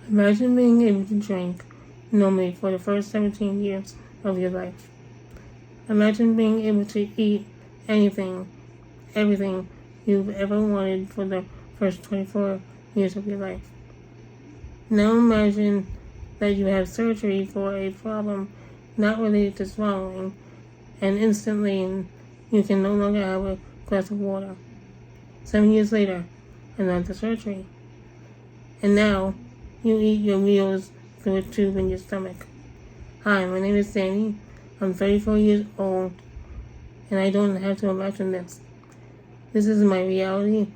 Imagine being able to drink normally for the first 17 years of your life. Imagine being able to eat anything, everything you've ever wanted for the first 24 years of your life. Now imagine that you have surgery for a problem not related to swallowing, and instantly you can no longer have a glass of water. 7 years later, another surgery. And now, you eat your meals through a tube in your stomach. Hi, my name is Danny. I'm 34 years old, and I don't have to imagine this. This is my reality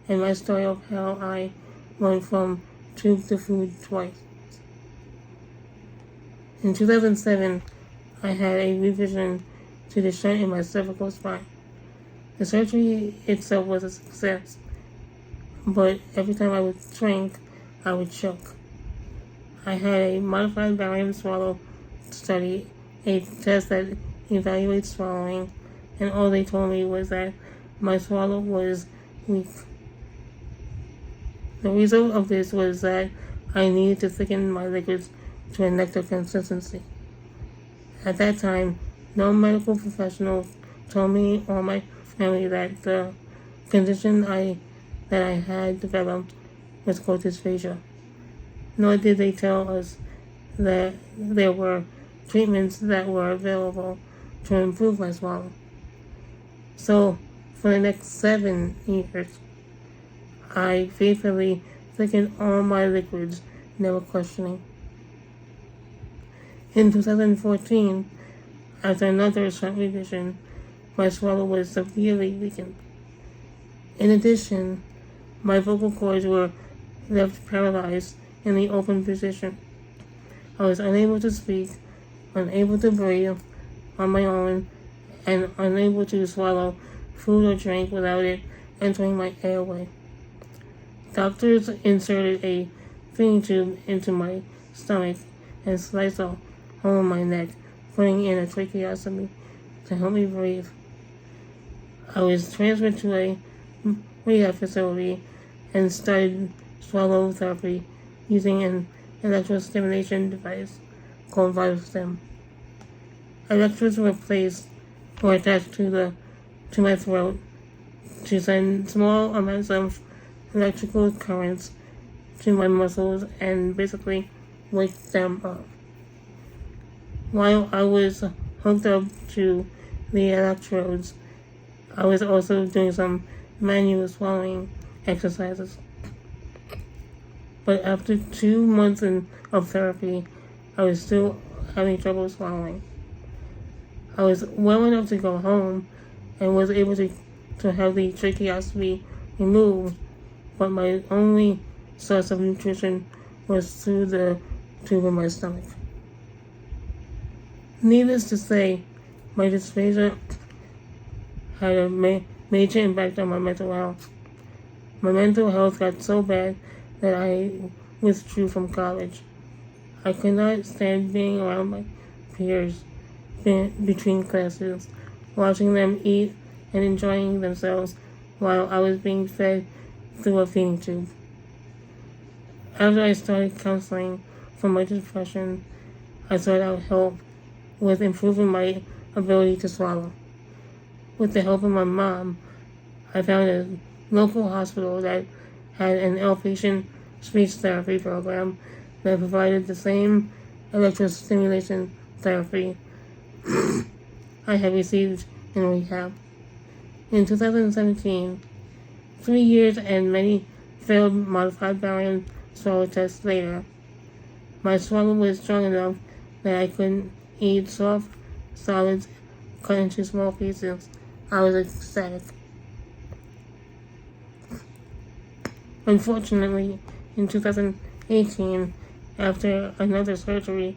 and my story of how I went from tube to food twice. In 2007, I had a revision to the shunt in my cervical spine. The surgery itself was a success, but every time I would drink, I would choke. I had a modified barium swallow study, a test that evaluates swallowing, and all they told me was that my swallow was weak. The result of this was that I needed to thicken my liquids to a nectar consistency. At that time, no medical professional told me or my family that the condition that I had developed was called dysphagia. Nor did they tell us that there were treatments that were available to improve my swallow. So, for the next 7 years, I faithfully thickened all my liquids, never questioning. In 2014, after another shunt revision, my swallow was severely weakened. In addition, my vocal cords were left paralyzed in the open position. I was unable to speak, unable to breathe on my own, and unable to swallow food or drink without it entering my airway. Doctors inserted a feeding tube into my stomach and sliced a hole in my neck, putting in a tracheostomy to help me breathe. I was transferred to a rehab facility and started swallow therapy using an electrostimulation device called VitalStim. Electrodes were placed or attached to my throat to send small amounts of electrical currents to my muscles and basically wake them up. While I was hooked up to the electrodes, I was also doing some manual swallowing exercises. But after 2 months of therapy, I was still having trouble swallowing. I was well enough to go home and was able to have the tracheostomy removed, but my only source of nutrition was through the tube in my stomach. Needless to say, my dysphagia had a major impact on my mental health. My mental health got so bad that I withdrew from college. I could not stand being around my peers between classes, watching them eat and enjoying themselves while I was being fed through a feeding tube. After I started counseling for my depression, I sought out help with improving my ability to swallow. With the help of my mom, I found a local hospital that had an outpatient speech therapy program that provided the same electrostimulation therapy I had received in rehab. In 2017, 3 years and many failed modified barium swallow tests later, my swallow was strong enough that I couldn't eat soft solids cut into small pieces. I was ecstatic. Unfortunately, in 2018, after another surgery,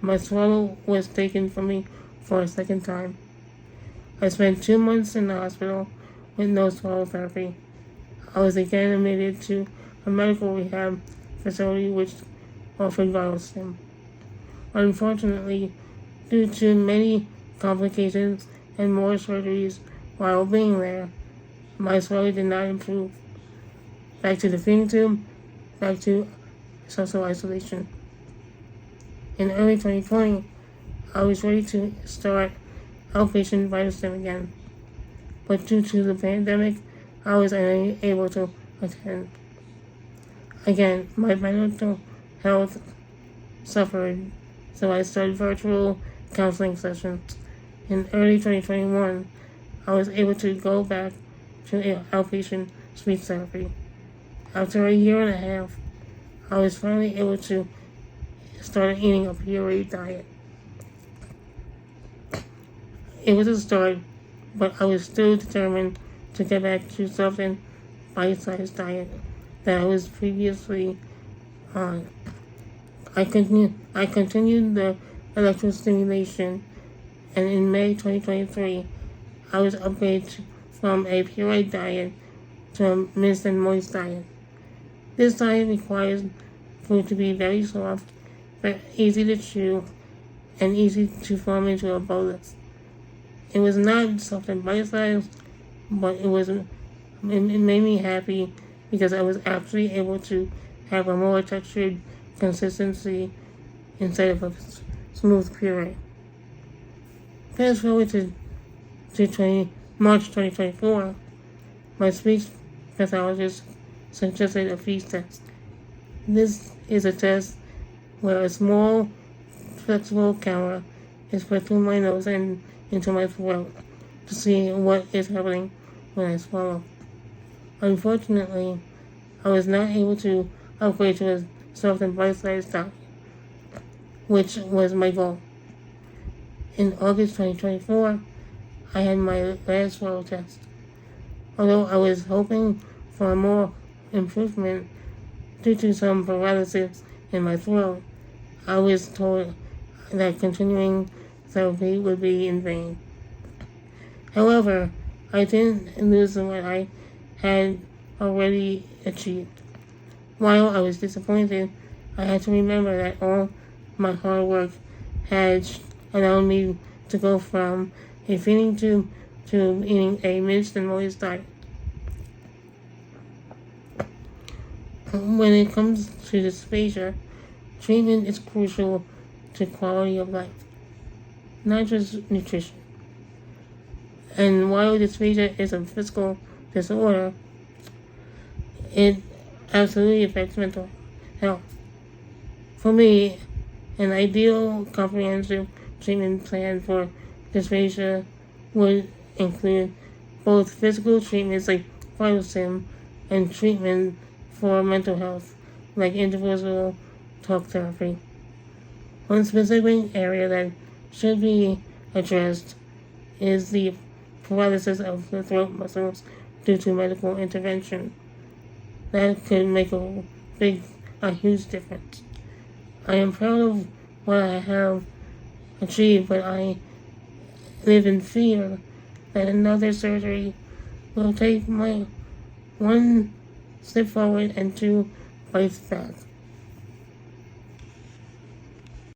my swallow was taken from me for a second time. I spent 2 months in the hospital with no swallow therapy. I was again admitted to a medical rehab facility which offered VitalStim. Unfortunately, due to many complications and more surgeries while being there, my swelling did not improve. Back to the feeding tube, back to social isolation. In early 2020, I was ready to start outpatient vital stim again, but due to the pandemic, I was unable to attend. Again, my mental health suffered, so I started virtual counseling sessions. In early 2021, I was able to go back to outpatient speech therapy. After a year and a half, I was finally able to start eating a pureed diet. It was a start, but I was still determined to get back to something bite-sized diet that I was previously on. I continued the electrostimulation, and in May 2023, I was upgraded from a pureed diet to a Minced and Moist diet. This diet requires food to be very soft, very easy to chew, and easy to form into a bolus. It was not something bite-sized, but it made me happy because I was actually able to have a more textured consistency instead of a smooth puree. Fast forward to March 2024, my speech pathologist suggested a FEAST test. This is a test where a small, flexible camera is put through my nose and into my throat to see what is happening when I swallow. Unfortunately, I was not able to upgrade to a soft and bite-sized diet, which was my goal. In August 2024, I had my last swallow test. Although I was hoping for more improvement due to some paralysis in my throat, I was told that continuing therapy would be in vain. However, I didn't lose what I had already achieved. While I was disappointed, I had to remember that all my hard work had allowed me to go from a feeding tube to eating a minced and moist diet. When it comes to dysphagia, treatment is crucial to quality of life, not just nutrition. And while dysphagia is a physical disorder, it absolutely affects mental health. For me, an ideal comprehensive treatment plan for dysphagia would include both physical treatments like vital stim and treatment for mental health like individual talk therapy. One specific area that should be addressed is the paralysis of the throat muscles due to medical intervention. That could make a huge difference. I am proud of what I have achieved, but I live in fear that another surgery will take my one step forward and two bites back.